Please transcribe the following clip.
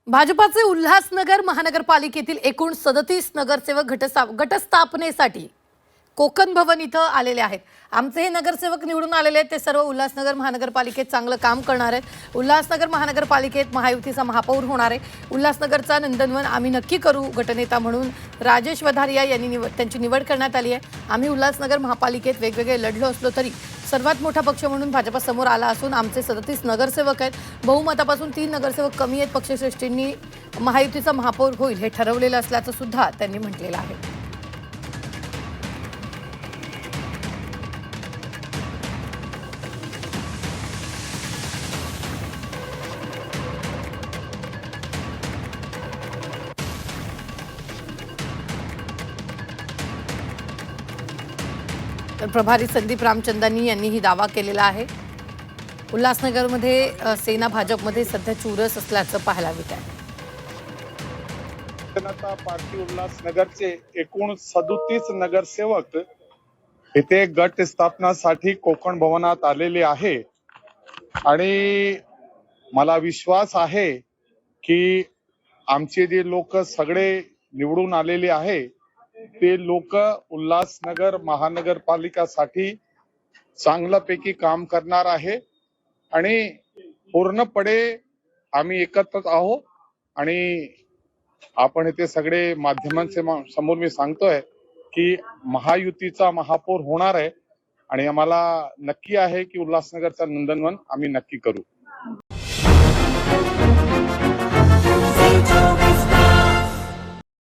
भाजपाचे उल्हासनगर महानगरपालिकेतील एकूण 37 नगरसेवक गटस्थापनेसाठी कोकण भवन इथं आलेले आहेत। आमचे हे नगरसेवक निवडून आलेले आहेत, ते सर्व उल्हासनगर महानगरपालिकेत चांगलं काम करणार आहेत। उल्हासनगर महानगरपालिकेत महायुतीचा महापौर होणार आहे। उल्हासनगरचा नंदनवन आम्ही नक्की करू गटनेता म्हणून राजेश वधारिया यांनी त्यांची निवड करण्यात आली आहे। आम्ही उल्हासनगर महापालिकेत वेगवेगळे लढलो असलो तरी सर्वात मोठा पक्ष म्हणून भाजप समोर आला असून आमचे 37 नगरसेवक आहेत। बहुमतापासून 3 नगरसेवक कमी आहेत। पक्षश्रेष्ठींनी महायुतीचा महापौर होईल हे ठरवलेलं असल्याचं सुद्धा त्यांनी म्हटलेलं आहे। तर प्रभारी संदीप रामचंदानी यांनीही दावा केलेला आहे। उल्हासनगरमध्ये सेना भाजपमध्ये सध्या चुरस असल्याचं पाहायला मिळत आहे। जनता पार्टी उल्हासनगरचे एकूण 37 नगरसेवक इथे गट स्थापनासाठी कोकण भवनात आलेले आहे आणि मला विश्वास आहे की आमचे जे लोक सगळे निवडून आलेले आहे ते लोक उल्हासनगर महानगरपालिकासाठी चांगल्यापैकी काम करणार आहे आणि पूर्णपणे आम्ही एकत्रच आहोत। आणि आपण इथे सगळे माध्यमांच्या समोर मी सांगतोय की महायुतीचा महापौर होणार आहे आणि आम्हाला नक्की आहे की उल्हासनगरचा नंदनवन आम्ही नक्की करू।